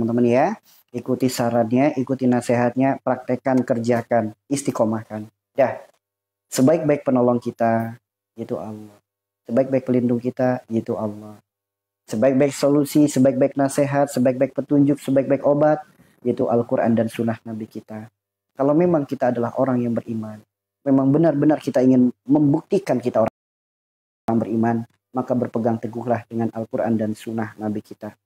teman-teman ya. Ikuti sarannya, ikuti nasihatnya, praktekkan, kerjakan, istiqomahkan. Ya, sebaik-baik penolong kita, yaitu Allah. Sebaik-baik pelindung kita, yaitu Allah. Sebaik-baik solusi, sebaik-baik nasihat, sebaik-baik petunjuk, sebaik-baik obat, yaitu Al-Quran dan Sunnah Nabi kita. Kalau memang kita adalah orang yang beriman, memang benar-benar kita ingin membuktikan kita orang beriman, maka berpegang teguhlah dengan Al-Quran dan Sunnah Nabi kita.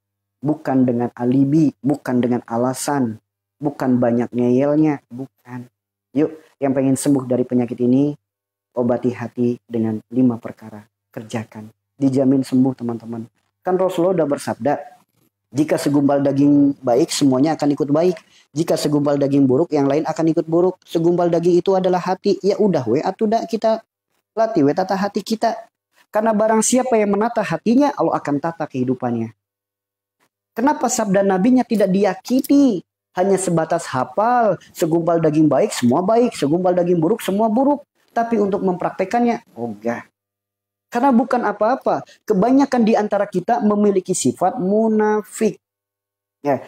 Bukan dengan alibi, bukan dengan alasan, bukan banyak ngeyelnya, bukan. Yuk, yang pengen sembuh dari penyakit ini, obati hati dengan 5 perkara. Kerjakan. Dijamin sembuh teman-teman. Kan Rasulullah udah bersabda, jika segumpal daging baik, semuanya akan ikut baik. Jika segumpal daging buruk, yang lain akan ikut buruk. Segumpal daging itu adalah hati. Ya udah we, atuh kita latih we tata hati kita. Karena barang siapa yang menata hatinya, Allah akan tata kehidupannya. Kenapa sabda nabinya tidak diyakini? Hanya sebatas hafal, segumpal daging baik, semua baik. Segumpal daging buruk, semua buruk. Tapi untuk mempraktekannya, enggak. Karena bukan apa-apa. Kebanyakan di antara kita memiliki sifat munafik. Ya.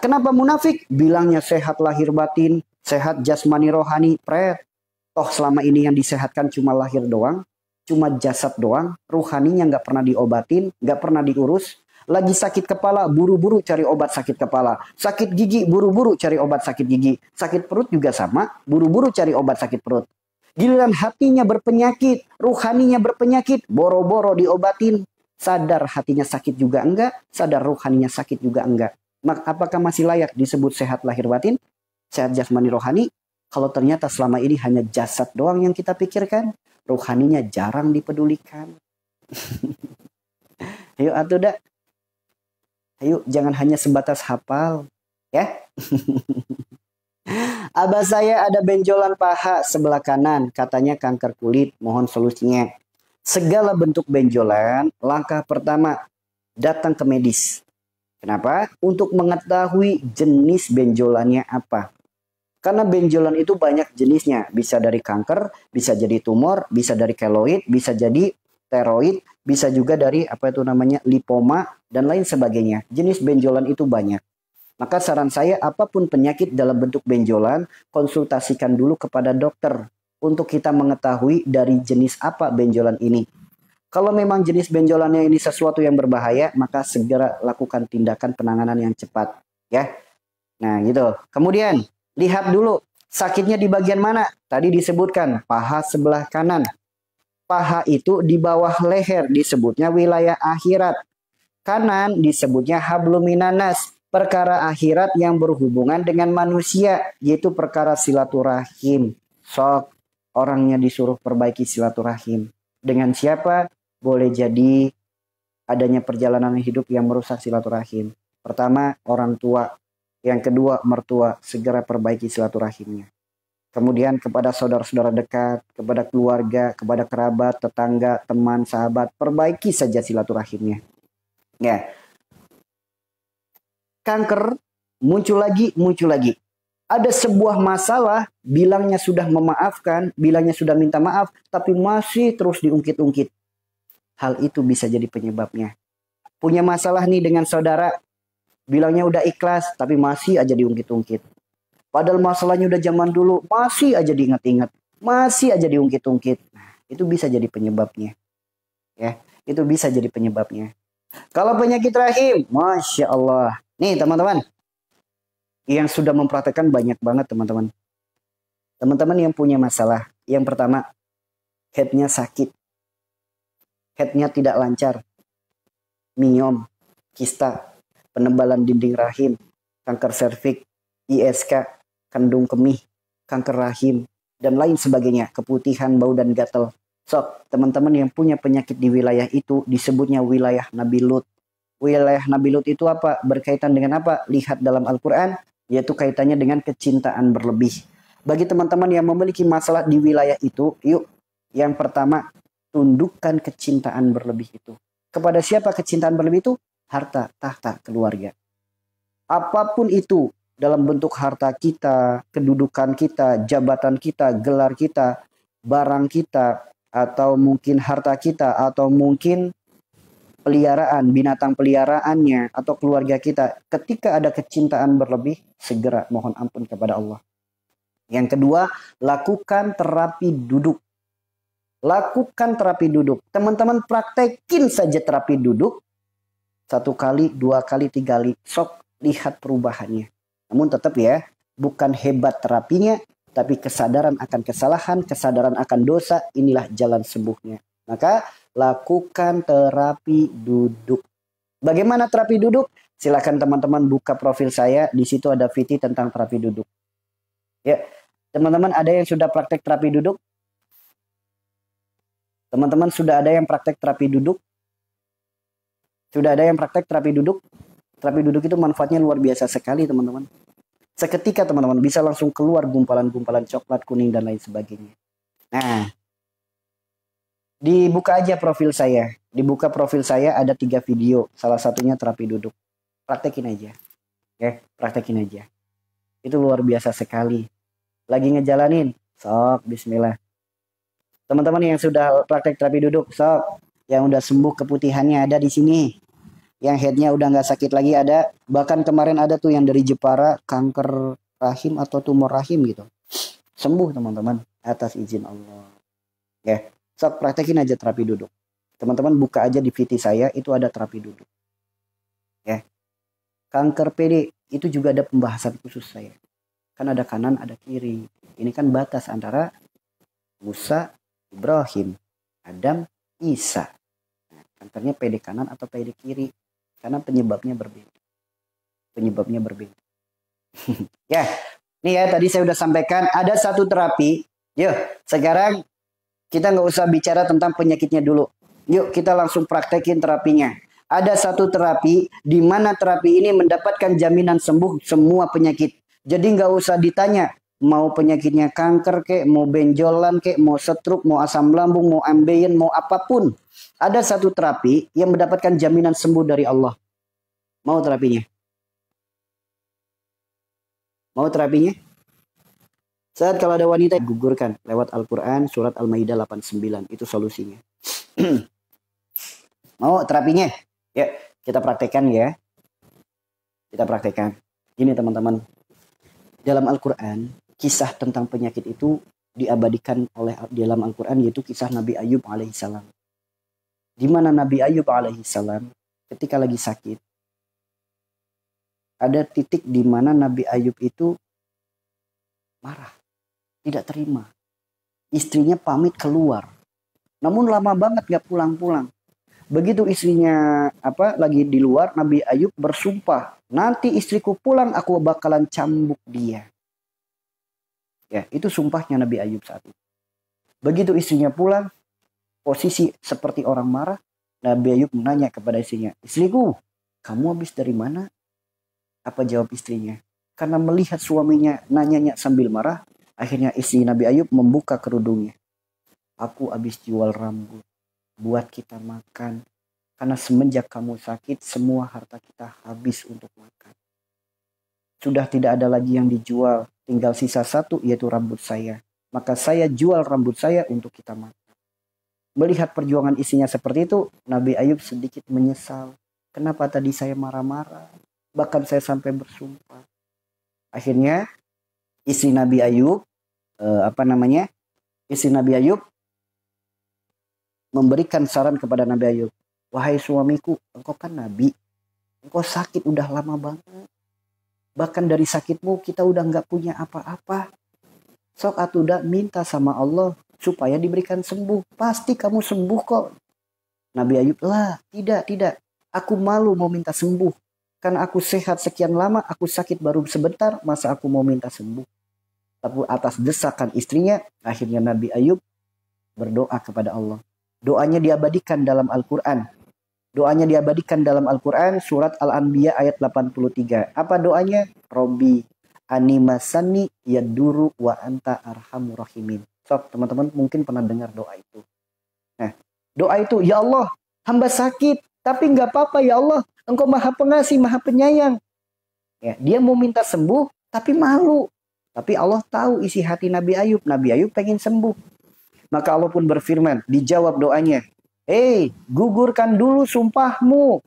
Kenapa munafik? Bilangnya sehat lahir batin, sehat jasmani rohani, pret. Toh selama ini yang disehatkan cuma lahir doang, cuma jasad doang, ruhaninya nggak pernah diobatin, nggak pernah diurus. Lagi sakit kepala, buru-buru cari obat sakit kepala. Sakit gigi, buru-buru cari obat sakit gigi. Sakit perut juga sama, buru-buru cari obat sakit perut. Giliran hatinya berpenyakit, ruhaninya berpenyakit, boro-boro diobatin. Sadar hatinya sakit juga enggak, sadar ruhaninya sakit juga enggak. Apakah masih layak disebut sehat lahir batin? Sehat jasmani rohani? Kalau ternyata selama ini hanya jasad doang yang kita pikirkan, ruhaninya jarang dipedulikan. Ayo atuh dah. Ayo jangan hanya sebatas hafal. Ya. Abah saya ada benjolan paha sebelah kanan, katanya kanker kulit, mohon solusinya. Segala bentuk benjolan, langkah pertama, datang ke medis. Kenapa? Untuk mengetahui jenis benjolannya apa. Karena benjolan itu banyak jenisnya, bisa dari kanker, bisa jadi tumor, bisa dari keloid, bisa jadi steroid, bisa juga dari lipoma dan lain sebagainya. Jenis benjolan itu banyak. Maka saran saya apapun penyakit dalam bentuk benjolan, konsultasikan dulu kepada dokter untuk kita mengetahui dari jenis apa benjolan ini. Kalau memang jenis benjolannya ini sesuatu yang berbahaya, maka segera lakukan tindakan penanganan yang cepat, ya. Nah, gitu. Kemudian lihat dulu sakitnya di bagian mana? Tadi disebutkan paha sebelah kanan. Paha itu di bawah leher disebutnya wilayah akhirat. Kanan disebutnya hablum minanas, perkara akhirat yang berhubungan dengan manusia, yaitu perkara silaturahim. Sok orangnya disuruh perbaiki silaturahim. Dengan siapa? Boleh jadi adanya perjalanan hidup yang merusak silaturahim. Pertama, orang tua. Yang kedua, mertua. Segera perbaiki silaturahimnya. Kemudian kepada saudara-saudara dekat, kepada keluarga, kepada kerabat, tetangga, teman, sahabat, perbaiki saja silaturahimnya. Ya. Kanker muncul lagi. Ada sebuah masalah, bilangnya sudah memaafkan, bilangnya sudah minta maaf, tapi masih terus diungkit-ungkit. Hal itu bisa jadi penyebabnya. Punya masalah nih dengan saudara, bilangnya udah ikhlas, tapi masih aja diungkit-ungkit. Padahal masalahnya udah zaman dulu, masih aja diingat-ingat, masih aja diungkit-ungkit. Nah, itu bisa jadi penyebabnya. Ya, itu bisa jadi penyebabnya. Kalau penyakit rahim, Masya Allah. Nih teman-teman, yang sudah mempraktekkan banyak banget teman-teman. Teman-teman yang punya masalah, yang pertama, headnya sakit. Headnya tidak lancar. Miom, kista, penebalan dinding rahim, kanker serviks, ISK, kandung kemih, kanker rahim, dan lain sebagainya, keputihan, bau, dan gatal. Sok, teman-teman yang punya penyakit di wilayah itu disebutnya wilayah Nabi Lut. Wilayah Nabi Lut itu apa? Berkaitan dengan apa? Lihat dalam Al-Quran, yaitu kaitannya dengan kecintaan berlebih. Bagi teman-teman yang memiliki masalah di wilayah itu, yuk, yang pertama, tundukkan kecintaan berlebih itu. Kepada siapa kecintaan berlebih itu? Harta, tahta, keluarga. Apapun itu, dalam bentuk harta kita, kedudukan kita, jabatan kita, gelar kita, barang kita, atau mungkin harta kita, atau mungkin peliharaan, binatang peliharaannya, atau keluarga kita, ketika ada kecintaan berlebih, segera mohon ampun kepada Allah. Yang kedua, lakukan terapi duduk. Lakukan terapi duduk. Teman-teman praktekin saja terapi duduk. 1 kali, 2 kali, 3 kali. Sok lihat perubahannya. Namun tetap ya, bukan hebat terapinya, tapi kesadaran akan kesalahan, kesadaran akan dosa, inilah jalan sembuhnya. Maka lakukan terapi duduk. Bagaimana terapi duduk? Silakan teman-teman buka profil saya. Di situ ada VT tentang terapi duduk. Ya, teman-teman ada yang sudah praktek terapi duduk? Teman-teman sudah ada yang praktek terapi duduk? Sudah ada yang praktek terapi duduk? Terapi duduk itu manfaatnya luar biasa sekali, teman-teman. Seketika teman-teman bisa langsung keluar gumpalan-gumpalan coklat, kuning, dan lain sebagainya. Nah, dibuka aja profil saya. Dibuka profil saya ada 3 video. Salah satunya terapi duduk. Praktekin aja. Oke, praktekin aja. Itu luar biasa sekali. Lagi ngejalanin, sok bismillah. Teman-teman yang sudah praktek terapi duduk, sok. Yang udah sembuh keputihannya ada di sini. Yang headnya udah nggak sakit lagi ada. Bahkan kemarin ada tuh yang dari Jepara, kanker rahim atau tumor rahim gitu. Sembuh teman-teman atas izin Allah. Ya, sok praktekin aja terapi duduk. Teman-teman buka aja di VT saya, itu ada terapi duduk. Ya. Kanker PD itu juga ada pembahasan khusus saya. Kan ada kanan, ada kiri. Ini kan batas antara Musa, Ibrahim, Adam, Isa. Nah, kankernya PD kanan atau PD kiri. Karena penyebabnya berbeda. Penyebabnya berbeda. Ya, nih ya tadi saya udah sampaikan ada satu terapi. Yuk, sekarang kita nggak usah bicara tentang penyakitnya dulu. Yuk kita langsung praktekin terapinya. Ada satu terapi di mana terapi ini mendapatkan jaminan sembuh semua penyakit. Jadi nggak usah ditanya mau penyakitnya kanker kek, mau benjolan kek, mau stroke, mau asam lambung, mau ambeien, mau apapun. Ada satu terapi yang mendapatkan jaminan sembuh dari Allah. Mau terapinya? Mau terapinya? Saat kalau ada wanita gugurkan lewat Al-Quran surat Al-Maidah 89. Itu solusinya. Mau terapinya? Ya, kita praktekkan ya. Kita praktekkan. Gini teman-teman. Dalam Al-Quran, kisah tentang penyakit itu diabadikan oleh dalam Al-Quran, yaitu kisah Nabi Ayub alaihissalam. Di mana Nabi Ayub alaihissalam ketika lagi sakit, ada titik di mana Nabi Ayub itu marah, tidak terima. Istrinya pamit keluar, namun lama banget gak pulang-pulang. Begitu istrinya lagi di luar, Nabi Ayub bersumpah, nanti istriku pulang aku bakalan cambuk dia. Ya, itu sumpahnya Nabi Ayub saat itu. Begitu istrinya pulang, posisi seperti orang marah, Nabi Ayub menanya kepada istrinya, istriku, kamu habis dari mana? Apa jawab istrinya? Karena melihat suaminya nanyanya sambil marah, akhirnya istri Nabi Ayub membuka kerudungnya. Aku habis jual rambut, buat kita makan. Karena semenjak kamu sakit, semua harta kita habis untuk makan. Sudah tidak ada lagi yang dijual, tinggal sisa satu yaitu rambut saya. Maka saya jual rambut saya untuk kita makan. Melihat perjuangan istrinya seperti itu, Nabi Ayub sedikit menyesal. Kenapa tadi saya marah-marah? Bahkan saya sampai bersumpah. Akhirnya istri Nabi Ayub, istri Nabi Ayub memberikan saran kepada Nabi Ayub. Wahai suamiku, engkau kan Nabi. Engkau sakit udah lama banget. Bahkan dari sakitmu kita udah nggak punya apa-apa. Sok atuda minta sama Allah supaya diberikan sembuh. Pasti kamu sembuh kok. Nabi Ayub, lah tidak. Aku malu mau minta sembuh. Karena aku sehat sekian lama, aku sakit baru sebentar, masa aku mau minta sembuh. Tapi atas desakan istrinya, akhirnya Nabi Ayub berdoa kepada Allah. Doanya diabadikan dalam Al-Quran. Doanya diabadikan dalam Al-Quran surat Al-Anbiya ayat 83. Apa doanya? Robbi animasani yaduru wa anta arhamur rahimin. So, teman-teman mungkin pernah dengar doa itu. Nah, doa itu, ya Allah, hamba sakit, tapi nggak apa-apa ya Allah. Engkau maha pengasih, maha penyayang. Ya, dia mau minta sembuh, tapi malu. Tapi Allah tahu isi hati Nabi Ayub. Nabi Ayub pengen sembuh. Maka Allah pun berfirman, dijawab doanya. Gugurkan dulu sumpahmu.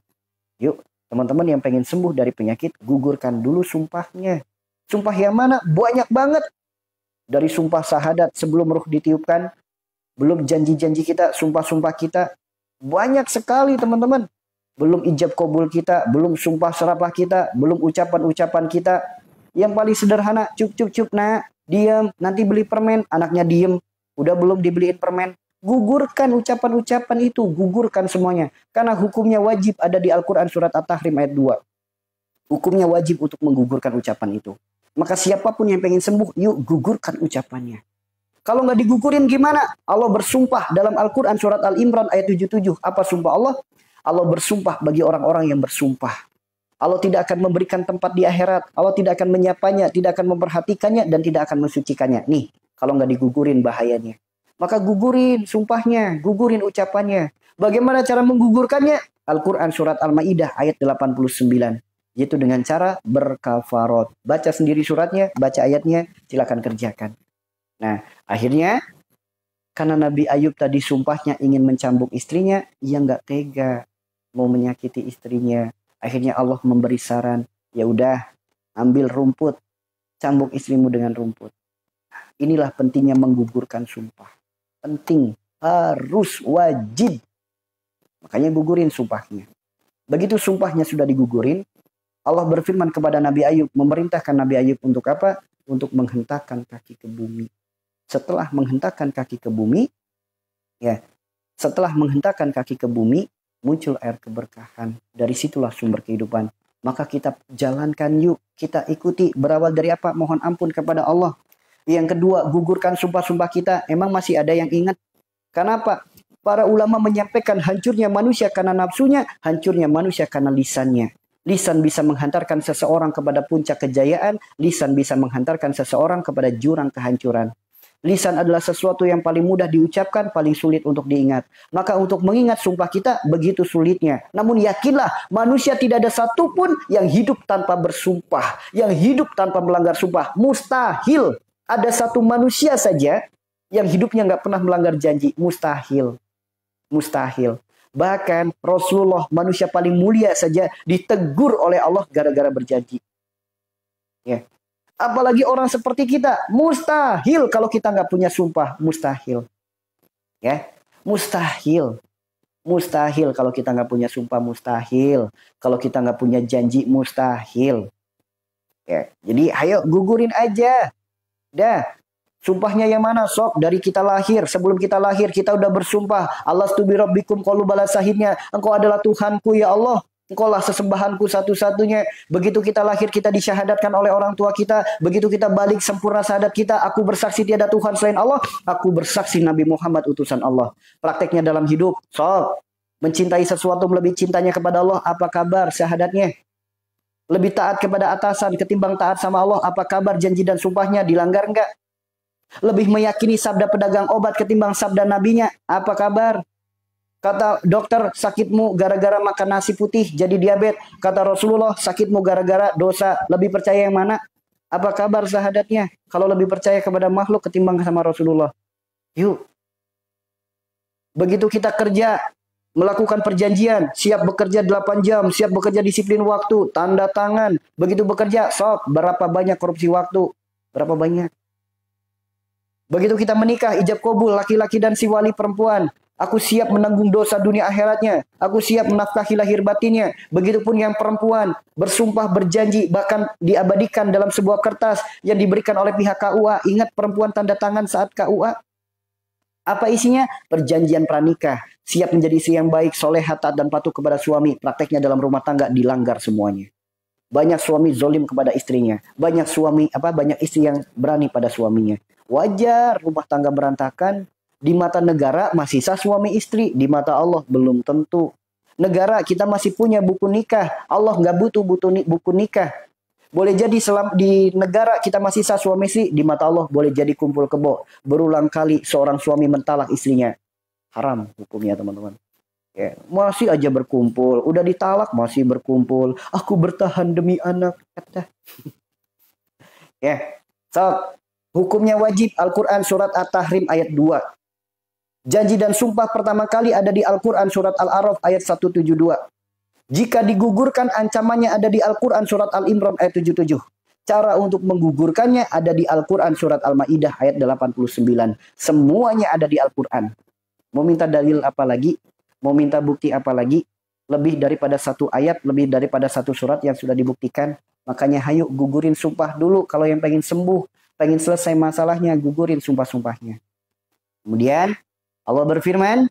Yuk, teman-teman yang pengen sembuh dari penyakit, gugurkan dulu sumpahnya. Sumpah yang mana? Banyak banget. Dari sumpah syahadat sebelum ruh ditiupkan, belum janji-janji kita, sumpah-sumpah kita. Banyak sekali teman-teman. Belum ijab kabul kita, belum sumpah serapah kita, belum ucapan-ucapan kita. Yang paling sederhana, cup, nak, diam, nanti beli permen, anaknya diem. Udah belum dibeliin permen. Gugurkan ucapan-ucapan itu, gugurkan semuanya. Karena hukumnya wajib ada di Al-Quran surat At-Tahrim ayat 2. Hukumnya wajib untuk menggugurkan ucapan itu. Maka siapapun yang pengen sembuh, yuk gugurkan ucapannya. Kalau nggak digugurin gimana? Allah bersumpah dalam Al-Quran surat Al-Imran ayat 77. Apa sumpah Allah? Allah bersumpah bagi orang-orang yang bersumpah. Allah tidak akan memberikan tempat di akhirat. Allah tidak akan menyapanya, tidak akan memperhatikannya, dan tidak akan mensucikannya. Nih, kalau nggak digugurin bahayanya. Maka gugurin sumpahnya, gugurin ucapannya. Bagaimana cara menggugurkannya? Al-Quran surat Al-Ma'idah ayat 89. Yaitu dengan cara berkafarot. Baca sendiri suratnya, baca ayatnya, silakan kerjakan. Nah, akhirnya karena Nabi Ayub tadi sumpahnya ingin mencambuk istrinya, ia nggak tega mau menyakiti istrinya. Akhirnya Allah memberi saran, ya udah, ambil rumput, cambuk istrimu dengan rumput. Inilah pentingnya menggugurkan sumpah. Penting, harus, wajib. Makanya gugurin sumpahnya. Begitu sumpahnya sudah digugurin, Allah berfirman kepada Nabi Ayub, memerintahkan Nabi Ayub untuk apa? Untuk menghentakkan kaki ke bumi. Setelah menghentakkan kaki ke bumi, muncul air keberkahan. Dari situlah sumber kehidupan. Maka kita jalankan yuk, kita ikuti. Berawal dari apa? Mohon ampun kepada Allah. Yang kedua, gugurkan sumpah-sumpah kita. Emang masih ada yang ingat? Kenapa? Para ulama menyampaikan hancurnya manusia karena nafsunya, hancurnya manusia karena lisannya. Lisan bisa menghantarkan seseorang kepada puncak kejayaan, lisan bisa menghantarkan seseorang kepada jurang kehancuran. Lisan adalah sesuatu yang paling mudah diucapkan, paling sulit untuk diingat. Maka untuk mengingat sumpah kita begitu sulitnya. Namun yakinlah, manusia tidak ada satupun yang hidup tanpa bersumpah. Yang hidup tanpa melanggar sumpah. Mustahil. Ada satu manusia saja yang hidupnya nggak pernah melanggar janji. Mustahil. Mustahil. Bahkan Rasulullah, manusia paling mulia saja, ditegur oleh Allah gara-gara berjanji. Ya. Apalagi orang seperti kita. Mustahil kalau kita nggak punya sumpah. Mustahil. Ya. Mustahil. Mustahil kalau kita nggak punya sumpah. Mustahil. Kalau kita nggak punya janji. Mustahil. Ya. Jadi ayo gugurin aja. Dah. Sumpahnya yang mana? Sok dari kita lahir. Sebelum kita lahir kita udah bersumpah. Alastu bi rabbikum, qalu bala, sahihnya. Engkau adalah Tuhanku ya Allah. Engkaulah sesembahanku satu-satunya. Begitu kita lahir kita disyahadatkan oleh orang tua kita. Begitu kita balik sempurna syahadat kita. Aku bersaksi tiada Tuhan selain Allah. Aku bersaksi Nabi Muhammad utusan Allah. Prakteknya dalam hidup. Sok. Mencintai sesuatu melebihi cintanya kepada Allah. Apa kabar syahadatnya? Lebih taat kepada atasan ketimbang taat sama Allah. Apa kabar janji dan sumpahnya? Dilanggar enggak? Lebih meyakini sabda pedagang obat ketimbang sabda nabinya. Apa kabar? Kata dokter, sakitmu gara-gara makan nasi putih jadi diabetes. Kata Rasulullah, sakitmu gara-gara dosa. Lebih percaya yang mana? Apa kabar syahadatnya? Kalau lebih percaya kepada makhluk ketimbang sama Rasulullah. Yuk. Begitu kita kerja, melakukan perjanjian, siap bekerja 8 jam, siap bekerja disiplin waktu, tanda tangan. Begitu bekerja, sok, berapa banyak korupsi waktu? Berapa banyak? Begitu kita menikah, ijab kabul, laki-laki dan si wali perempuan. Aku siap menanggung dosa dunia akhiratnya. Aku siap menafkahi lahir batinnya. Begitupun yang perempuan, bersumpah, berjanji, bahkan diabadikan dalam sebuah kertas yang diberikan oleh pihak KUA. Ingat perempuan tanda tangan saat KUA? Apa isinya? Perjanjian pranikah. Siap menjadi istri yang baik, solehah, taat dan patuh kepada suami. Prakteknya dalam rumah tangga dilanggar semuanya. Banyak suami zolim kepada istrinya. Banyak istri yang berani pada suaminya. Wajar rumah tangga berantakan. Di mata negara masih sah suami istri. Di mata Allah belum tentu. Negara kita masih punya buku nikah. Allah nggak butuh buku nikah. Boleh jadi di negara kita masih sah suami istri. Di mata Allah boleh jadi kumpul kebo. Berulang kali seorang suami mentalak istrinya. Haram hukumnya teman-teman. Ya, masih aja berkumpul. Udah ditalak masih berkumpul. Aku bertahan demi anak. Kata. Ya, so, hukumnya wajib. Al-Quran surat At-Tahrim ayat 2. Janji dan sumpah pertama kali ada di Al-Quran surat Al-A'raf ayat 172. Jika digugurkan ancamannya ada di Al-Quran surat Al-Imran ayat 77. Cara untuk menggugurkannya ada di Al-Quran surat Al-Ma'idah ayat 89. Semuanya ada di Al-Quran. Mau minta dalil apa lagi? Mau minta bukti apa lagi? Lebih daripada satu ayat, lebih daripada satu surat yang sudah dibuktikan. Makanya hayu gugurin sumpah dulu. Kalau yang pengen sembuh, pengen selesai masalahnya, gugurin sumpah-sumpahnya. Kemudian Allah berfirman,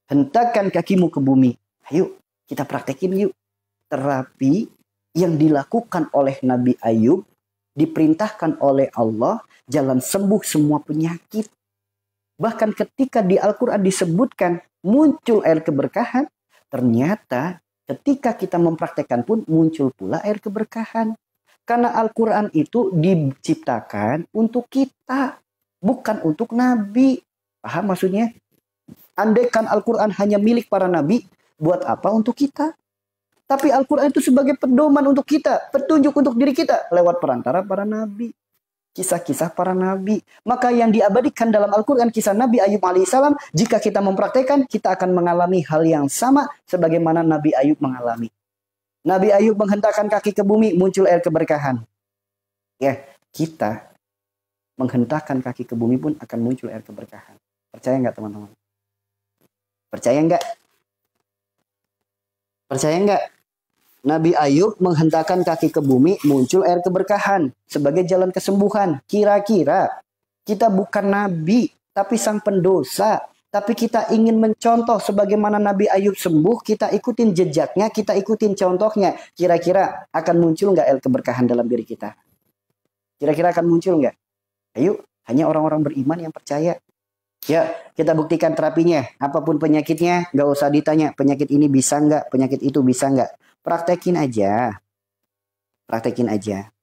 hentakkan kakimu ke bumi. Ayo kita praktekin yuk. Terapi yang dilakukan oleh Nabi Ayub, diperintahkan oleh Allah, jalan sembuh semua penyakit. Bahkan ketika di Al-Quran disebutkan muncul air keberkahan, ternyata ketika kita mempraktekkan pun muncul pula air keberkahan. Karena Al-Quran itu diciptakan untuk kita, bukan untuk Nabi. Paham maksudnya? Andaikan Al-Quran hanya milik para Nabi, buat apa untuk kita? Tapi Al-Quran itu sebagai pedoman untuk kita, petunjuk untuk diri kita lewat perantara para Nabi. Kisah-kisah para Nabi. Maka yang diabadikan dalam Al-Quran kisah Nabi Ayub alaihissalam, jika kita mempraktekkan, kita akan mengalami hal yang sama sebagaimana Nabi Ayub mengalami. Nabi Ayub menghentakkan kaki ke bumi, muncul air keberkahan. Ya, kita menghentakkan kaki ke bumi pun akan muncul air keberkahan. Percaya nggak teman-teman? Percaya nggak? Percaya nggak? Nabi Ayub menghentakkan kaki ke bumi, muncul air keberkahan sebagai jalan kesembuhan. Kira-kira kita bukan nabi, tapi sang pendosa. Tapi kita ingin mencontoh sebagaimana Nabi Ayub sembuh, kita ikutin jejaknya, kita ikutin contohnya. Kira-kira akan muncul nggak air keberkahan dalam diri kita? Kira-kira akan muncul nggak? Ayo, hanya orang-orang beriman yang percaya. Ya, kita buktikan terapinya. Apapun penyakitnya, nggak usah ditanya. Penyakit ini bisa nggak? Penyakit itu bisa nggak? Praktekin aja. Praktekin aja.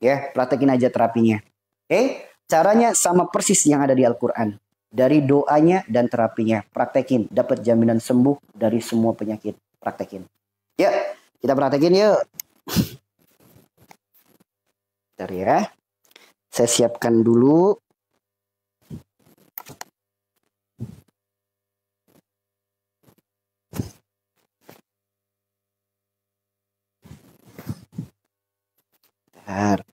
Ya, praktekin aja terapinya. Oke? Caranya sama persis yang ada di Al-Quran. Dari doanya dan terapinya. Praktekin. Dapat jaminan sembuh dari semua penyakit. Praktekin. Ya, kita praktekin yuk. Bentar ya. Saya siapkan dulu. Bentar.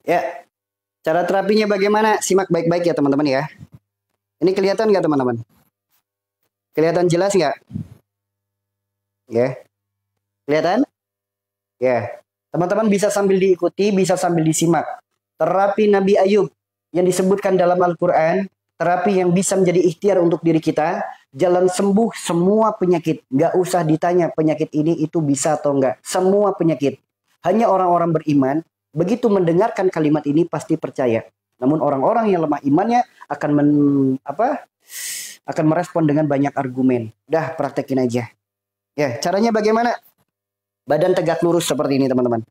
Ya, cara terapinya bagaimana? Simak baik-baik ya teman-teman ya. Ini kelihatan nggak teman-teman? Kelihatan jelas nggak? Ya, kelihatan? Ya, teman-teman bisa sambil diikuti, bisa sambil disimak. Terapi Nabi Ayub yang disebutkan dalam Al-Quran, terapi yang bisa menjadi ikhtiar untuk diri kita, jalan sembuh semua penyakit. Nggak usah ditanya penyakit ini itu bisa atau enggak. Semua penyakit. Hanya orang-orang beriman, begitu mendengarkan kalimat ini pasti percaya. Namun orang-orang yang lemah imannya akan akan merespon dengan banyak argumen. Dah, praktekin aja. Ya, caranya bagaimana? Badan tegak lurus seperti ini, teman-teman.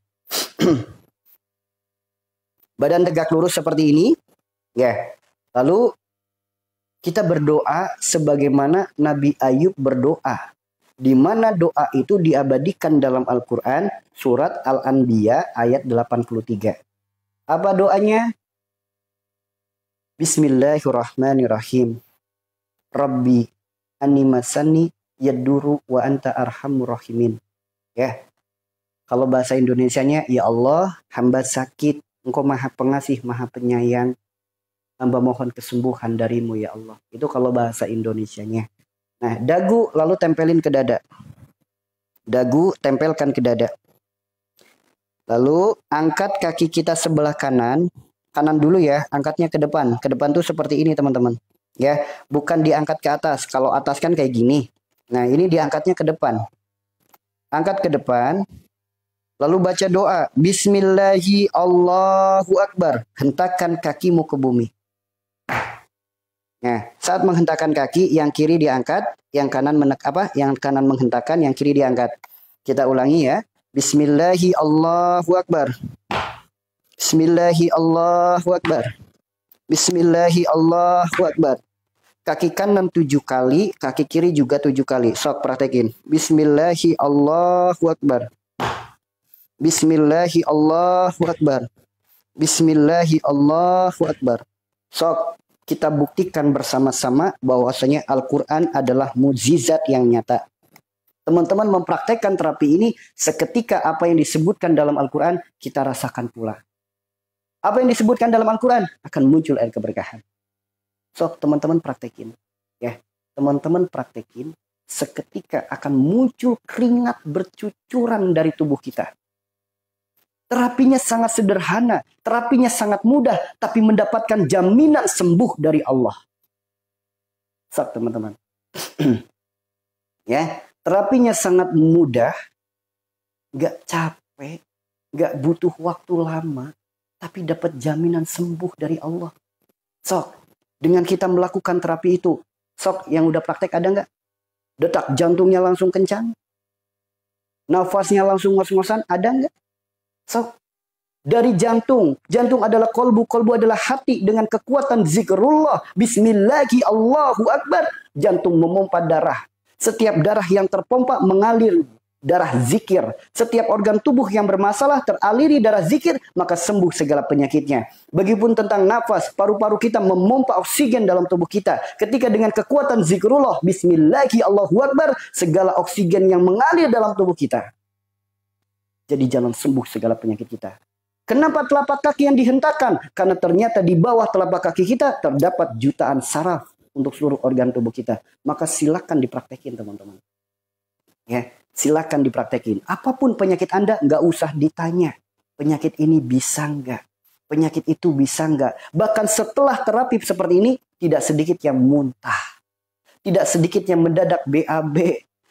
Badan tegak lurus seperti ini. Ya. Lalu kita berdoa sebagaimana Nabi Ayub berdoa. Di mana doa itu diabadikan dalam Al-Quran surat Al-Anbiya ayat 83. Apa doanya? Bismillahirrahmanirrahim. Rabbi animasani yaduru wa anta arhamur rahimin. Ya. Kalau bahasa Indonesianya, ya Allah, hamba sakit, Engkau maha pengasih, maha penyayang. Hamba mohon kesembuhan darimu ya Allah. Itu kalau bahasa Indonesianya. Nah, dagu lalu tempelin ke dada. Dagu tempelkan ke dada. Lalu angkat kaki kita sebelah kanan. Kanan dulu ya, angkatnya ke depan. Ke depan tuh seperti ini teman-teman. Ya, bukan diangkat ke atas. Kalau atas kan kayak gini. Nah, ini diangkatnya ke depan. Angkat ke depan. Lalu baca doa. Bismillahi Allahu Akbar. Hentakkan kakimu ke bumi. Nah, saat menghentakkan kaki, yang kiri diangkat, yang kanan yang kanan menghentakkan, yang kiri diangkat. Kita ulangi ya. Bismillahi Allahu Akbar. Bismillahi Allahu Akbar. Bismillahi Allahu Akbar. Kaki kanan 7 kali, kaki kiri juga 7 kali. Sok praktekin. Bismillahi Allahu Akbar. Bismillahi Allahu Akbar. Bismillahi Allahu Akbar. Sok kita buktikan bersama-sama bahwasanya Al-Quran adalah mukjizat yang nyata. Teman-teman mempraktekkan terapi ini, seketika apa yang disebutkan dalam Al-Quran kita rasakan pula. Apa yang disebutkan dalam Al-Quran akan muncul air keberkahan. Sok teman-teman praktekin. Ya, teman-teman praktekin, seketika akan muncul keringat bercucuran dari tubuh kita. Terapinya sangat sederhana, terapinya sangat mudah, tapi mendapatkan jaminan sembuh dari Allah. Sok teman-teman. Ya, terapinya sangat mudah, gak capek, gak butuh waktu lama, tapi dapat jaminan sembuh dari Allah. Sok, dengan kita melakukan terapi itu, sok yang udah praktek ada nggak? Detak jantungnya langsung kencang? Nafasnya langsung ngos-ngosan, ada nggak? Sok, dari jantung adalah kolbu adalah hati dengan kekuatan zikrullah. Bismillahi Allahu Akbar. Jantung memompa darah. Setiap darah yang terpompa mengalir darah zikir. Setiap organ tubuh yang bermasalah teraliri darah zikir, maka sembuh segala penyakitnya. Begitupun tentang nafas, paru-paru kita memompa oksigen dalam tubuh kita. Ketika dengan kekuatan zikrullah, Bismillahi Allahu Akbar, segala oksigen yang mengalir dalam tubuh kita jadi jalan sembuh segala penyakit kita. Kenapa telapak kaki yang dihentakkan? Karena ternyata di bawah telapak kaki kita terdapat jutaan saraf untuk seluruh organ tubuh kita. Maka silakan dipraktekin teman-teman. Ya, silakan dipraktekin. Apapun penyakit Anda, nggak usah ditanya. Penyakit ini bisa nggak? Penyakit itu bisa nggak? Bahkan setelah terapi seperti ini, tidak sedikit yang muntah. Tidak sedikit yang mendadak BAB.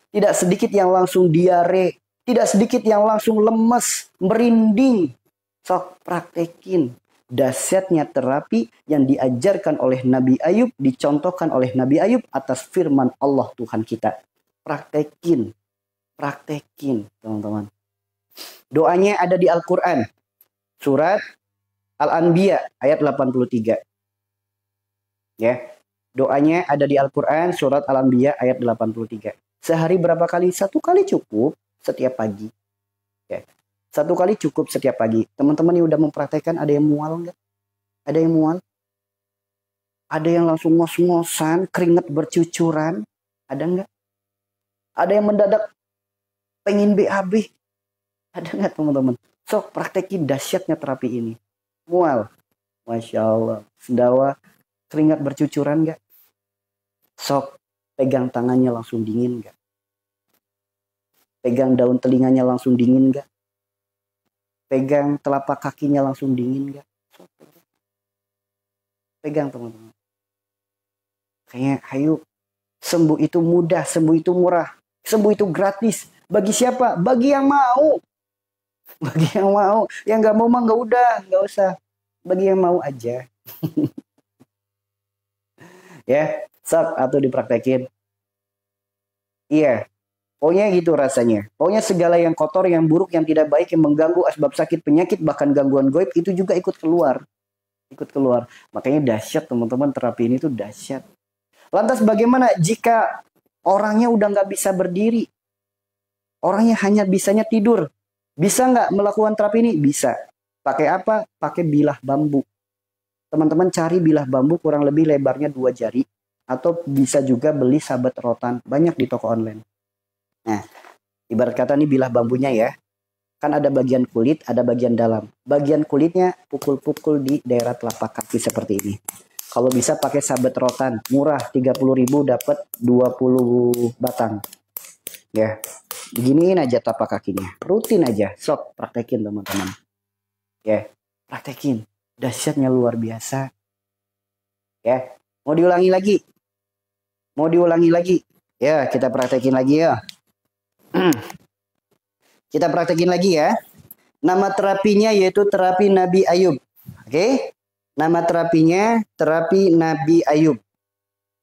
Tidak sedikit yang langsung diare. Tidak sedikit yang langsung lemes, merinding. Sok praktekin. Dahsyatnya terapi yang diajarkan oleh Nabi Ayub, dicontohkan oleh Nabi Ayub atas firman Allah Tuhan kita. Praktekin. Praktekin, teman-teman. Doanya ada di Al-Quran. Surat Al-Anbiya ayat 83. Ya. Doanya ada di Al-Quran, surat Al-Anbiya ayat 83. Sehari berapa kali? 1 kali cukup. Setiap pagi. Ya. 1 kali cukup setiap pagi. Teman-teman yang udah mempraktekkan, ada yang mual nggak? Ada yang mual? Ada yang langsung ngos-ngosan, keringat bercucuran? Ada nggak? Ada yang mendadak pengen BAB? Ada nggak teman-teman? Sok praktekin dahsyatnya terapi ini. Mual? Masya Allah. Sendawa, keringat bercucuran nggak? Sok pegang tangannya langsung dingin nggak? Pegang daun telinganya langsung dingin gak? Pegang telapak kakinya langsung dingin gak? Pegang teman-teman. Kayaknya ayo. Sembuh itu mudah, sembuh itu murah. Sembuh itu gratis. Bagi siapa? Bagi yang mau. Bagi yang mau. Yang gak mau mah gak udah, gak usah. Bagi yang mau aja. Ya, sok atau dipraktekin. Iya. Pokoknya gitu rasanya. Pokoknya segala yang kotor, yang buruk, yang tidak baik, yang mengganggu asbab sakit, penyakit, bahkan gangguan goib, itu juga ikut keluar. Ikut keluar. Makanya dahsyat teman-teman, terapi ini tuh dahsyat. Lantas bagaimana jika orangnya udah nggak bisa berdiri? Orangnya hanya bisanya tidur. Bisa nggak melakukan terapi ini? Bisa. Pakai apa? Pakai bilah bambu. Teman-teman cari bilah bambu kurang lebih lebarnya 2 jari. Atau bisa juga beli sahabat rotan. Banyak di toko online. Nah, ibarat kata ini bilah bambunya ya. Kan ada bagian kulit, ada bagian dalam. Bagian kulitnya pukul-pukul di daerah telapak kaki seperti ini. Kalau bisa pakai sabet rotan, murah 30.000 dapat 20 batang. Ya, beginiin aja telapak kakinya. Rutin aja, sok praktekin teman-teman. Ya, praktekin. Dahsyatnya luar biasa. Ya, mau diulangi lagi? Mau diulangi lagi? Ya, kita praktekin lagi ya. Kita praktekin lagi ya. Nama terapinya yaitu terapi Nabi Ayub. Oke? Nama terapinya terapi Nabi Ayub.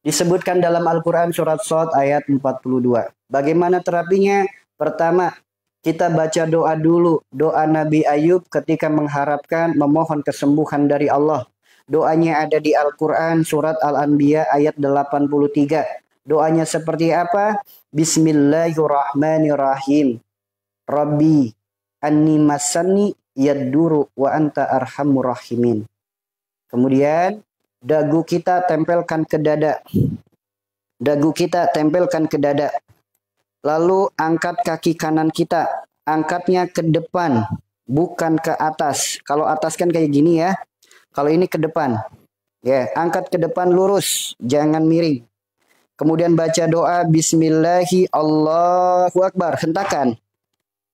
Disebutkan dalam Al-Quran surat Shad ayat 42. Bagaimana terapinya? Pertama, kita baca doa dulu. Doa Nabi Ayub ketika mengharapkan, memohon kesembuhan dari Allah. Doanya ada di Al-Quran surat Al-Anbiya ayat 83. Doanya seperti apa? Bismillahirrahmanirrahim. Rabbi anni masani yaduru wa anta arhamur rahimin. Kemudian dagu kita tempelkan ke dada. Dagu kita tempelkan ke dada. Lalu angkat kaki kanan kita. Angkatnya ke depan, bukan ke atas. Kalau atas kan kayak gini ya. Kalau ini ke depan. Ya, angkat ke depan lurus, jangan miring. Kemudian baca doa Bismillahi Allahu Akbar. Hentakan.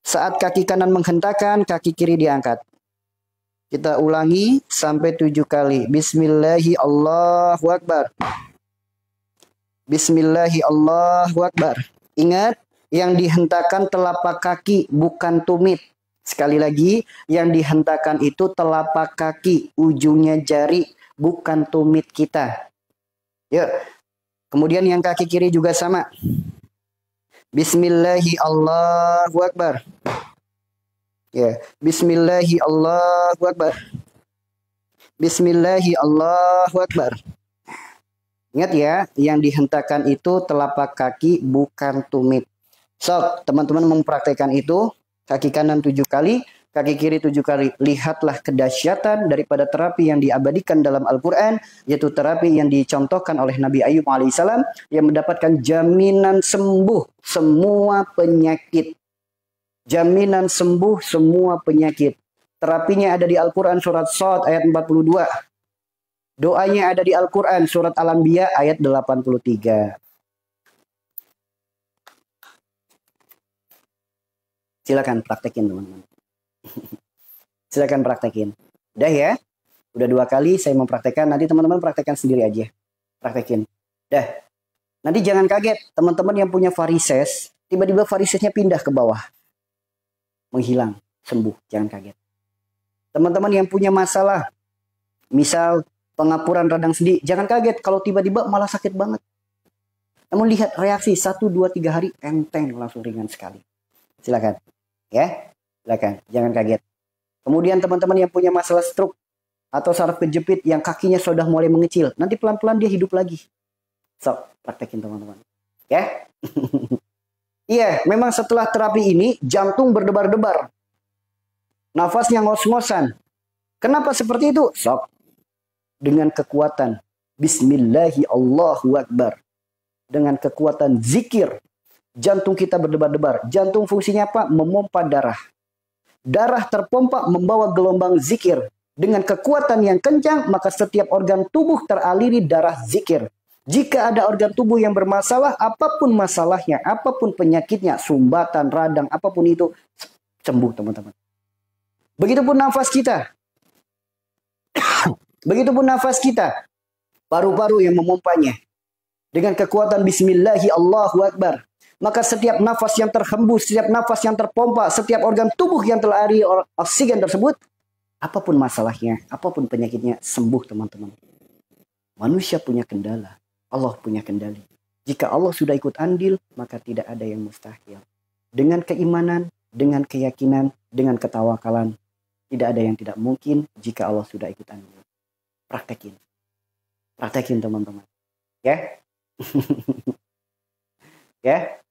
Saat kaki kanan menghentakkan, kaki kiri diangkat. Kita ulangi sampai 7 kali. Bismillahi Allahu Akbar. Bismillahi Allahu Akbar. Ingat, yang dihentakkan telapak kaki, bukan tumit. Sekali lagi, yang dihentakkan itu telapak kaki, ujungnya jari, bukan tumit kita. Yuk. Kemudian yang kaki kiri juga sama. Bismillahi Allahu Akbar. Ya, Bismillahi Allahu Akbar. Bismillahi Allahu Akbar. Ingat ya, yang dihentakkan itu telapak kaki, bukan tumit. So, teman-teman mempraktekkan itu, kaki kanan 7 kali, kaki kiri 7 kali. Lihatlah kedahsyatan daripada terapi yang diabadikan dalam Al-Quran, yaitu terapi yang dicontohkan oleh Nabi Ayub alaihissalam, yang mendapatkan jaminan sembuh semua penyakit. Jaminan sembuh semua penyakit. Terapinya ada di Al-Quran surat Shad ayat 42. Doanya ada di Al-Quran surat Al-Anbiya ayat 83. Silakan praktekin teman-teman. Silakan praktekin. Udah ya? Udah 2 kali saya mempraktekkan. Nanti teman-teman praktekkan sendiri aja. Praktekin. Dah. Nanti jangan kaget. Teman-teman yang punya varises, tiba-tiba varisesnya pindah ke bawah. Menghilang. Sembuh. Jangan kaget. Teman-teman yang punya masalah, misal pengapuran radang sendi, jangan kaget kalau tiba-tiba malah sakit banget. Namun lihat reaksi 1, 2, 3 hari enteng, langsung ringan sekali. Silakan. Ya, silakan. Jangan kaget. Kemudian teman-teman yang punya masalah stroke atau saraf kejepit yang kakinya sudah mulai mengecil, nanti pelan-pelan dia hidup lagi. So, praktekin teman-teman. Ya. Iya, memang setelah terapi ini jantung berdebar-debar. Nafasnya ngos-ngosan. Kenapa seperti itu? Sok. Dengan kekuatan Bismillahi Allahu Akbar. Dengan kekuatan zikir. Jantung kita berdebar-debar. Jantung fungsinya apa? Memompa darah. Darah terpompa membawa gelombang zikir. Dengan kekuatan yang kencang, maka setiap organ tubuh teraliri darah zikir. Jika ada organ tubuh yang bermasalah, apapun masalahnya, apapun penyakitnya, sumbatan, radang, apapun itu, sembuh teman-teman. Begitupun nafas kita. Begitupun nafas kita. Paru-paru yang memompanya. Dengan kekuatan Bismillahi Allahu Akbar. Maka setiap nafas yang terhembus, setiap nafas yang terpompa, setiap organ tubuh yang terlari oksigen tersebut, apapun masalahnya, apapun penyakitnya, sembuh teman-teman. Manusia punya kendala. Allah punya kendali. Jika Allah sudah ikut andil, maka tidak ada yang mustahil. Dengan keimanan, dengan keyakinan, dengan ketawakalan, tidak ada yang tidak mungkin jika Allah sudah ikut andil. Praktekin. Praktekin teman-teman. Ya. Ya.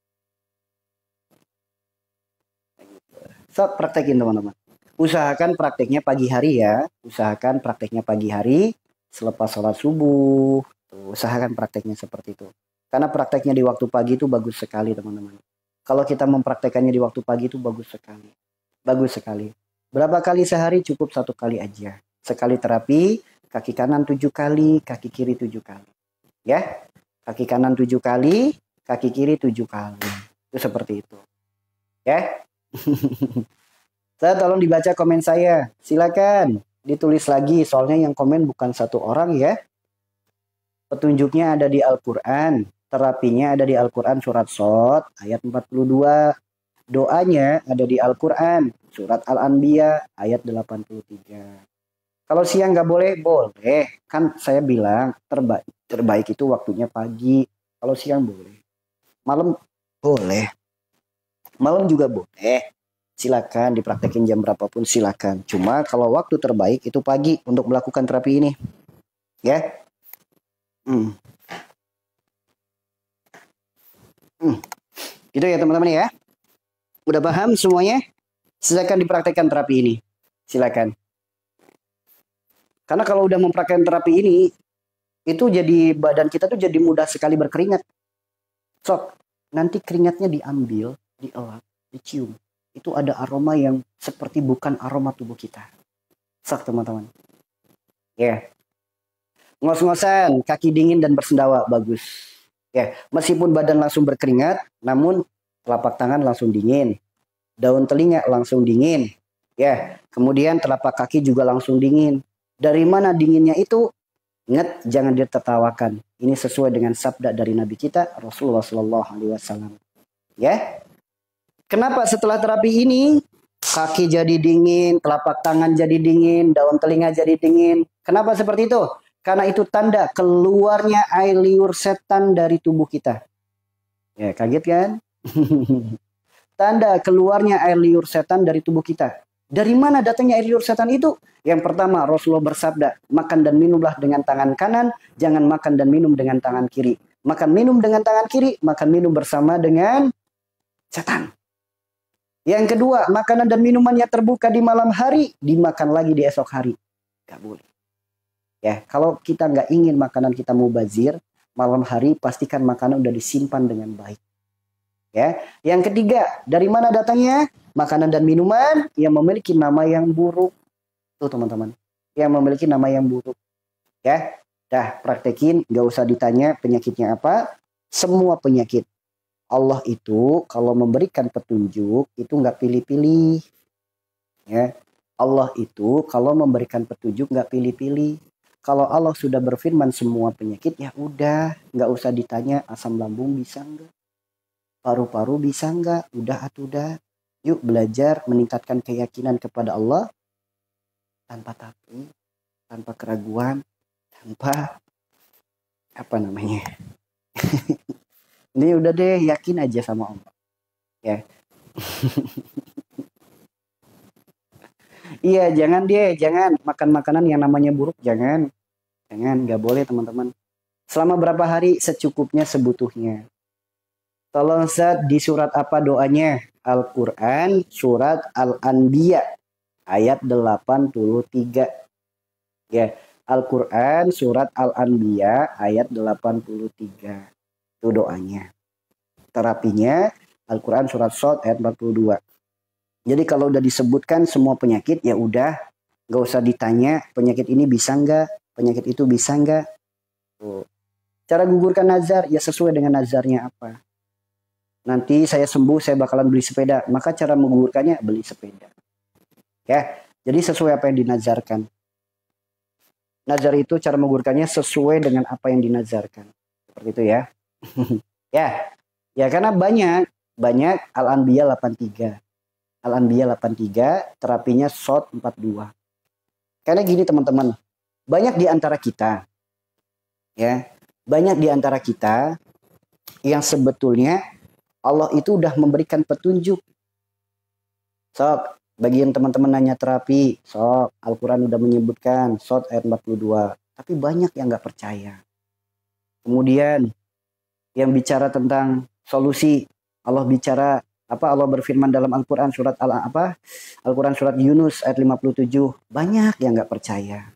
So, praktekin teman-teman. Usahakan prakteknya pagi hari ya. Usahakan prakteknya pagi hari selepas sholat subuh. Usahakan prakteknya seperti itu. Karena prakteknya di waktu pagi itu bagus sekali teman-teman. Kalau kita mempraktekannya di waktu pagi itu bagus sekali. Bagus sekali. Berapa kali sehari? Cukup 1 kali aja. Sekali terapi, kaki kanan 7 kali, kaki kiri 7 kali. Ya. Kaki kanan 7 kali, kaki kiri 7 kali. Itu seperti itu. Ya. Saya tolong dibaca komen saya. Silakan ditulis lagi. Soalnya yang komen bukan 1 orang ya. Petunjuknya ada di Al-Quran. Terapinya ada di Al-Quran surat Shad ayat 42. Doanya ada di Al-Quran surat Al-Anbiya ayat 83. Kalau siang nggak boleh, boleh. Kan saya bilang terbaik itu waktunya pagi. Kalau siang boleh. Malam boleh. Malam juga boleh. Silakan dipraktekin jam berapapun silakan. Cuma kalau waktu terbaik itu pagi untuk melakukan terapi ini. Ya. Gitu ya teman-teman ya. Udah paham semuanya? Silakan dipraktekkan terapi ini. Silakan. Karena kalau udah mempraktekkan terapi ini, itu jadi badan kita tuh jadi mudah sekali berkeringat. Sok, nanti keringatnya diambil, dielap, dicium. Itu ada aroma yang seperti bukan aroma tubuh kita. Sok teman-teman. Ya. Ngos-ngosan, kaki dingin dan bersendawa, bagus. Ya, meskipun badan langsung berkeringat, namun telapak tangan langsung dingin. Daun telinga langsung dingin. Ya, kemudian telapak kaki juga langsung dingin. Dari mana dinginnya itu? Ingat, jangan ditertawakan. Ini sesuai dengan sabda dari Nabi kita, Rasulullah Shallallahu Alaihi Wasallam. Ya, kenapa setelah terapi ini kaki jadi dingin, telapak tangan jadi dingin, daun telinga jadi dingin? Kenapa seperti itu? Karena itu tanda keluarnya air liur setan dari tubuh kita. Ya, kaget kan? Tanda keluarnya air liur setan dari tubuh kita. Dari mana datangnya air liur setan itu? Yang pertama, Rasulullah bersabda, makan dan minumlah dengan tangan kanan, jangan makan dan minum dengan tangan kiri. Makan minum dengan tangan kiri, makan minum bersama dengan setan. Yang kedua, makanan dan minumannya terbuka di malam hari, dimakan lagi di esok hari. Gak boleh. Ya, kalau kita nggak ingin makanan kita mubazir, malam hari pastikan makanan udah disimpan dengan baik. Ya, yang ketiga, dari mana datangnya? Makanan dan minuman yang memiliki nama yang buruk. Tuh teman-teman, yang memiliki nama yang buruk. Ya, dah praktekin, nggak usah ditanya penyakitnya apa. Semua penyakit. Allah itu kalau memberikan petunjuk itu nggak pilih-pilih. Ya, Allah itu kalau memberikan petunjuk nggak pilih-pilih. Kalau Allah sudah berfirman semua penyakit, ya udah, nggak usah ditanya asam lambung bisa nggak, paru-paru bisa nggak, udah atau udah. Yuk belajar meningkatkan keyakinan kepada Allah tanpa takut, tanpa keraguan, tanpa apa namanya. Ini udah deh, yakin aja sama Allah. Ya. Iya, jangan makan makanan yang namanya buruk, jangan, nggak boleh teman-teman. Selama berapa hari secukupnya sebutuhnya. Tolong Ustaz, di surat apa doanya? Al-Quran surat Al-Anbiya ayat 83. Ya, Al-Quran surat Al-Anbiya ayat 83. Itu doanya. Terapinya Al-Quran surat Shad ayat 42. Jadi kalau udah disebutkan semua penyakit, ya udah, nggak usah ditanya penyakit ini bisa nggak, penyakit itu bisa nggak. Tuh. Cara gugurkan nazar ya sesuai dengan nazarnya apa. Nanti saya sembuh, saya bakalan beli sepeda. Maka cara menggugurkannya beli sepeda. Ya, jadi sesuai apa yang dinazarkan. Nazar itu cara menggugurkannya sesuai dengan apa yang dinazarkan. Seperti itu ya. Ya karena banyak Al-Anbiya 83. Al-Anbiya 83, terapinya Shad 42. Karena gini teman-teman, banyak di antara kita, ya, banyak di antara kita yang sebetulnya Allah itu udah memberikan petunjuk. Sok, bagi yang teman-teman nanya terapi, sok, Al-Quran udah menyebutkan, Shad ayat 42. Tapi banyak yang nggak percaya. Kemudian, yang bicara tentang solusi, Allah bicara, Allah berfirman dalam Al-Quran surat Al-Quran surat Yunus ayat 57. Banyak yang nggak percaya.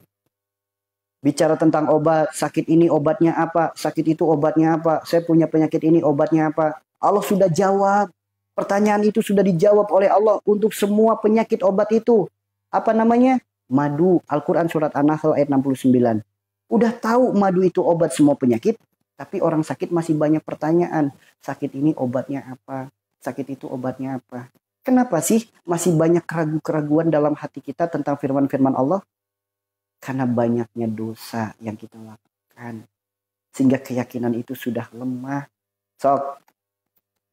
Bicara tentang obat, sakit ini obatnya apa, sakit itu obatnya apa, saya punya penyakit ini obatnya apa. Allah sudah jawab. Pertanyaan itu sudah dijawab oleh Allah untuk semua penyakit obat itu. Apa namanya? Madu. Al-Quran surat An-Nahl ayat 69. Udah tahu madu itu obat semua penyakit, tapi orang sakit masih banyak pertanyaan. Sakit ini obatnya apa? Sakit itu obatnya apa? Kenapa sih masih banyak keraguan dalam hati kita tentang firman-firman Allah? Karena banyaknya dosa yang kita lakukan. Sehingga keyakinan itu sudah lemah. Sok.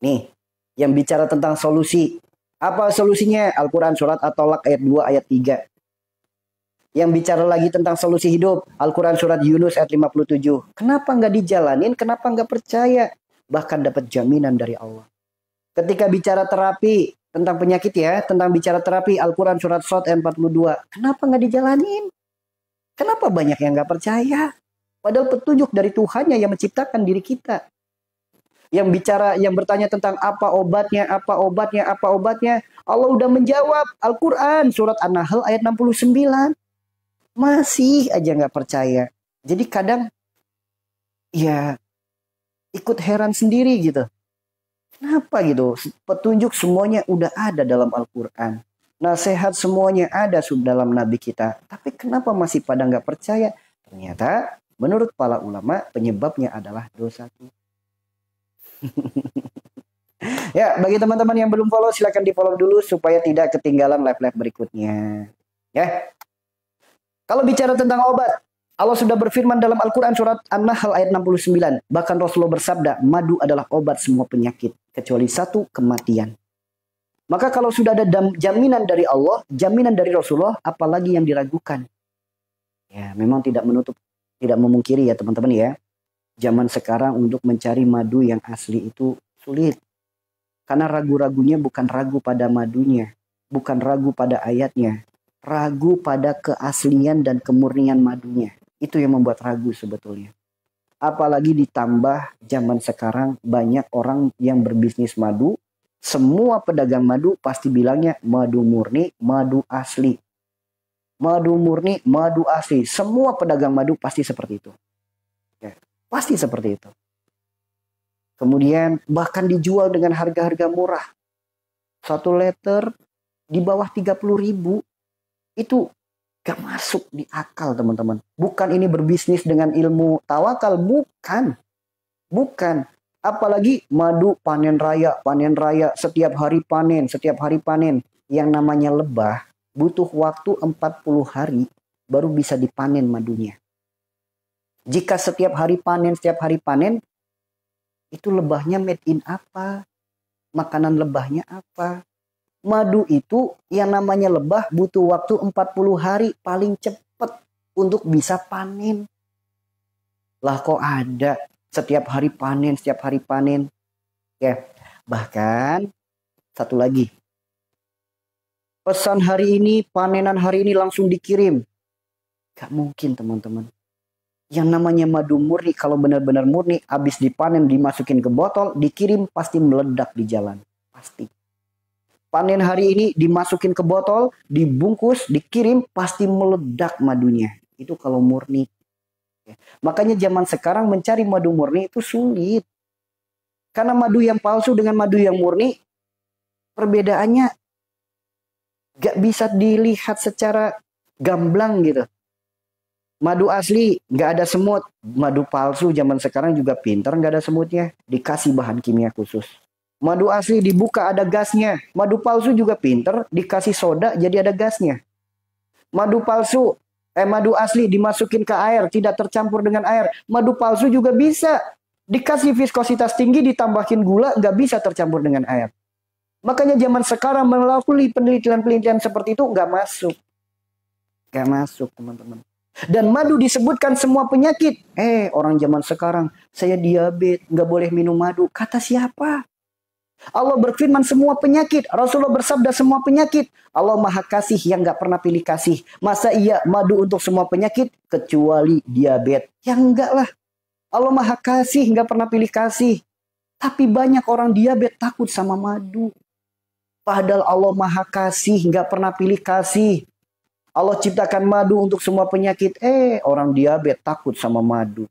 Nih, yang bicara tentang solusi. Apa solusinya? Al-Quran surat At-Tolak ayat 2 ayat 3. Yang bicara lagi tentang solusi hidup. Al-Quran surat Yunus ayat 57. Kenapa nggak dijalanin? Kenapa nggak percaya? Bahkan dapat jaminan dari Allah. Ketika bicara terapi tentang penyakit ya. Tentang bicara terapi Al-Quran surat Shad ayat 42. Kenapa nggak dijalanin? Kenapa banyak yang nggak percaya? Padahal petunjuk dari Tuhannya yang menciptakan diri kita. Yang bicara, yang bertanya tentang apa obatnya, apa obatnya, apa obatnya. Allah udah menjawab. Al-Quran, surat An-Nahl ayat 69. Masih aja nggak percaya. Jadi kadang ya ikut heran sendiri gitu. Kenapa gitu? Petunjuk semuanya udah ada dalam Al-Quran. Nasihat semuanya ada dalam Nabi kita. Tapi kenapa masih pada nggak percaya? Ternyata menurut para ulama penyebabnya adalah dosa kita. Ya, bagi teman-teman yang belum follow silahkan di follow dulu supaya tidak ketinggalan live-live berikutnya. Ya. Kalau bicara tentang obat, Allah sudah berfirman dalam Al-Quran surat An-Nahl ayat 69. Bahkan Rasulullah bersabda, madu adalah obat semua penyakit. Kecuali satu, kematian. Maka kalau sudah ada jaminan dari Allah, jaminan dari Rasulullah, apalagi yang diragukan. Ya, memang tidak memungkiri ya teman-teman ya. Zaman sekarang untuk mencari madu yang asli itu sulit. Karena ragu-ragunya bukan ragu pada madunya. Bukan ragu pada ayatnya. Ragu pada keaslian dan kemurnian madunya. Itu yang membuat ragu sebetulnya. Apalagi ditambah zaman sekarang banyak orang yang berbisnis madu. Semua pedagang madu pasti bilangnya madu murni, madu asli. Madu murni, madu asli. Semua pedagang madu pasti seperti itu. Ya, pasti seperti itu. Kemudian bahkan dijual dengan harga-harga murah. 1 liter di bawah 30.000. Itu gak masuk di akal teman-teman. Bukan ini berbisnis dengan ilmu tawakal. Bukan. Bukan. Apalagi madu panen raya. Panen raya setiap hari panen. Setiap hari panen. Yang namanya lebah butuh waktu 40 hari baru bisa dipanen madunya. Jika setiap hari panen, itu lebahnya made in apa? Makanan lebahnya apa? Madu itu yang namanya lebah butuh waktu 40 hari paling cepat untuk bisa panen. Lah kok ada setiap hari panen. Ya, bahkan satu lagi. Pesan hari ini, panenan hari ini langsung dikirim. Gak mungkin teman-teman. Yang namanya madu murni, kalau benar-benar murni, habis dipanen, dimasukin ke botol, dikirim pasti meledak di jalan. Pasti. Panen hari ini, dimasukin ke botol, dibungkus, dikirim, pasti meledak madunya. Itu kalau murni. Makanya zaman sekarang mencari madu murni itu sulit. Karena madu yang palsu dengan madu yang murni, perbedaannya gak bisa dilihat secara gamblang gitu. Madu asli gak ada semut. Madu palsu zaman sekarang juga pintar gak ada semutnya. Dikasih bahan kimia khusus. Madu asli dibuka ada gasnya. Madu palsu juga pintar. Dikasih soda jadi ada gasnya. Madu asli dimasukin ke air. Tidak tercampur dengan air. Madu palsu juga bisa. Dikasih viskositas tinggi ditambahin gula gak bisa tercampur dengan air. Makanya zaman sekarang melalui penelitian-penelitian seperti itu gak masuk. Gak masuk teman-teman. Dan madu disebutkan semua penyakit. Orang zaman sekarang, saya diabetes, nggak boleh minum madu. Kata siapa? Allah berfirman semua penyakit. Rasulullah bersabda semua penyakit. Allah maha kasih yang nggak pernah pilih kasih. Masa iya madu untuk semua penyakit? Kecuali diabetes. Ya enggak lah. Allah maha kasih, nggak pernah pilih kasih. Tapi banyak orang diabetes takut sama madu. Padahal Allah maha kasih, nggak pernah pilih kasih. Allah ciptakan madu untuk semua penyakit. Orang diabetes takut sama madu.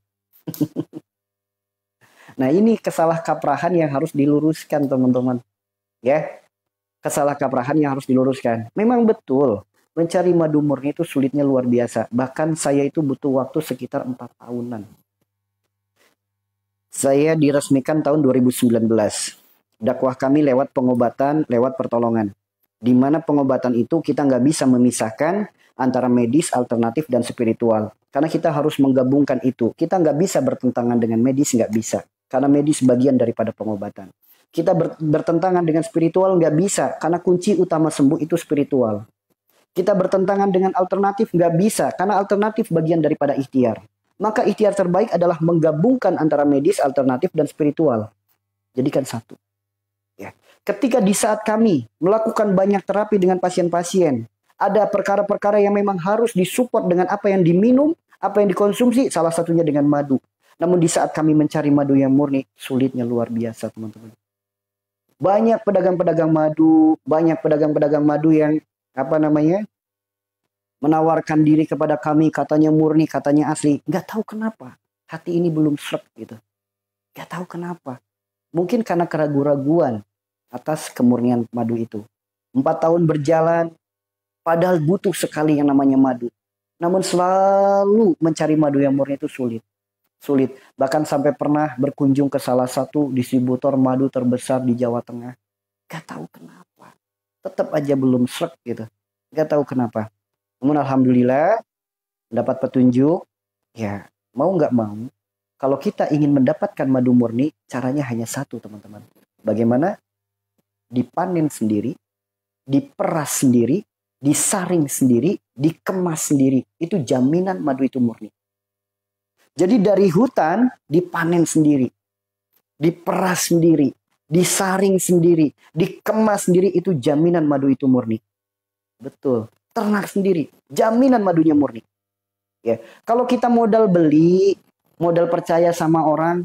Nah ini kesalahkaprahan yang harus diluruskan teman-teman. Ya, kesalahkaprahan yang harus diluruskan. Memang betul, mencari madu murni itu sulitnya luar biasa. Bahkan saya itu butuh waktu sekitar 4 tahunan. Saya diresmikan tahun 2019. Dakwah kami lewat pengobatan, lewat pertolongan. Di mana pengobatan itu kita nggak bisa memisahkan antara medis, alternatif, dan spiritual. Karena kita harus menggabungkan itu. Kita nggak bisa bertentangan dengan medis, nggak bisa. Karena medis bagian daripada pengobatan. Kita bertentangan dengan spiritual, nggak bisa. Karena kunci utama sembuh itu spiritual. Kita bertentangan dengan alternatif, nggak bisa. Karena alternatif bagian daripada ikhtiar. Maka ikhtiar terbaik adalah menggabungkan antara medis, alternatif, dan spiritual. Jadikan satu. Ya. Ketika di saat kami melakukan banyak terapi dengan pasien-pasien, ada perkara-perkara yang memang harus disupport dengan apa yang diminum, apa yang dikonsumsi, salah satunya dengan madu. Namun di saat kami mencari madu yang murni, sulitnya luar biasa teman-teman. Banyak pedagang-pedagang madu yang apa namanya menawarkan diri kepada kami, katanya murni, katanya asli. Nggak tahu kenapa hati ini belum srek gitu. Nggak tahu kenapa. Mungkin karena keraguan-raguan atas kemurnian madu itu. 4 tahun berjalan, padahal butuh sekali yang namanya madu. Namun selalu mencari madu yang murni itu sulit. Sulit. Bahkan sampai pernah berkunjung ke salah satu distributor madu terbesar di Jawa Tengah. Gak tahu kenapa. Tetap aja belum srek gitu. Gak tahu kenapa. Namun alhamdulillah dapat petunjuk. Ya mau nggak mau. Kalau kita ingin mendapatkan madu murni, caranya hanya satu teman-teman. Bagaimana? Dipanen sendiri, diperas sendiri, disaring sendiri, dikemas sendiri. Itu jaminan madu itu murni. Jadi dari hutan dipanen sendiri, diperas sendiri, disaring sendiri, dikemas sendiri, itu jaminan madu itu murni. Betul. Ternak sendiri, jaminan madunya murni. Ya, kalau kita modal beli, modal percaya sama orang,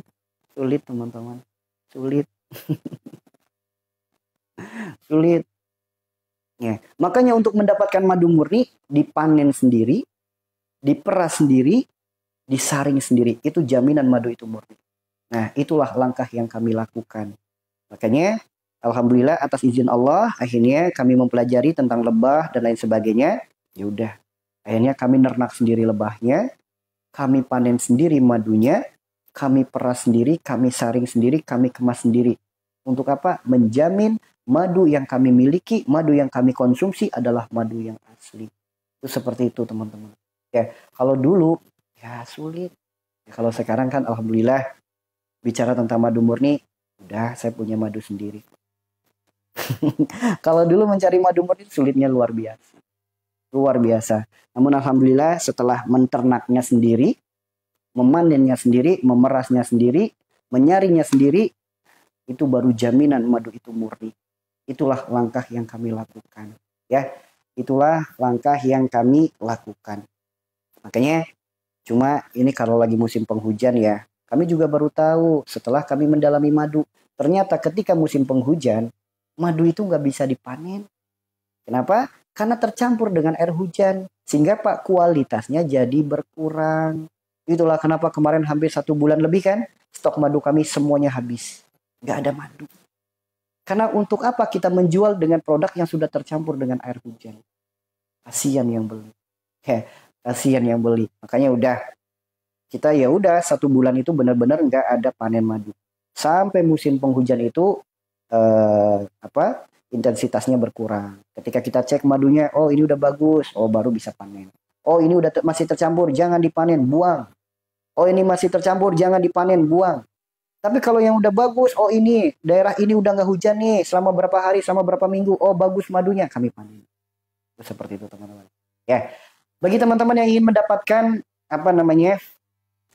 sulit teman-teman. Sulit. Sulit. Ya, makanya untuk mendapatkan madu murni dipanen sendiri, diperas sendiri, disaring sendiri. Itu jaminan madu itu murni. Nah, itulah langkah yang kami lakukan. Makanya alhamdulillah atas izin Allah akhirnya kami mempelajari tentang lebah dan lain sebagainya. Ya udah. Akhirnya kami nernak sendiri lebahnya, kami panen sendiri madunya, kami peras sendiri, kami saring sendiri, kami kemas sendiri. Untuk apa? Menjamin madu yang kami miliki, madu yang kami konsumsi adalah madu yang asli. Itu seperti itu teman-teman. Ya, kalau dulu ya sulit. Ya, kalau sekarang kan alhamdulillah bicara tentang madu murni, udah saya punya madu sendiri. Kalau dulu mencari madu murni sulitnya luar biasa. Luar biasa. Namun alhamdulillah setelah menternaknya sendiri, memanennya sendiri, memerasnya sendiri, menyaringnya sendiri, itu baru jaminan madu itu murni. Itulah langkah yang kami lakukan. Ya, itulah langkah yang kami lakukan. Makanya cuma ini kalau lagi musim penghujan ya, kami juga baru tahu setelah kami mendalami madu. Ternyata ketika musim penghujan, madu itu nggak bisa dipanen. Kenapa? Karena tercampur dengan air hujan. Sehingga Pak kualitasnya jadi berkurang. Itulah kenapa kemarin hampir 1 bulan lebih kan, stok madu kami semuanya habis. Nggak ada madu. Karena untuk apa kita menjual dengan produk yang sudah tercampur dengan air hujan? Kasihan yang beli. Kasihan yang beli. Makanya udah. Kita ya udah 1 bulan itu benar-benar nggak ada panen madu. Sampai musim penghujan itu intensitasnya berkurang. Ketika kita cek madunya, oh ini udah bagus, oh baru bisa panen. Oh ini udah masih tercampur, jangan dipanen, buang. Oh ini masih tercampur, jangan dipanen, buang. Tapi kalau yang udah bagus, oh ini daerah ini udah nggak hujan nih, selama berapa hari, selama berapa minggu, oh bagus madunya, kami panen. Seperti itu teman-teman. Ya, bagi teman-teman yang ingin mendapatkan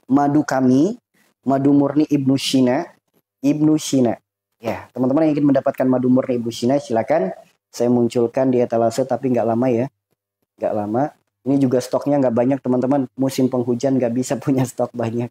madu kami, madu murni Ibnu Shina. Ya, teman-teman yang ingin mendapatkan madu murni Ibnu Shina, silakan saya munculkan di etalase, tapi nggak lama ya, nggak lama. Ini juga stoknya nggak banyak teman-teman. Musim penghujan nggak bisa punya stok banyak.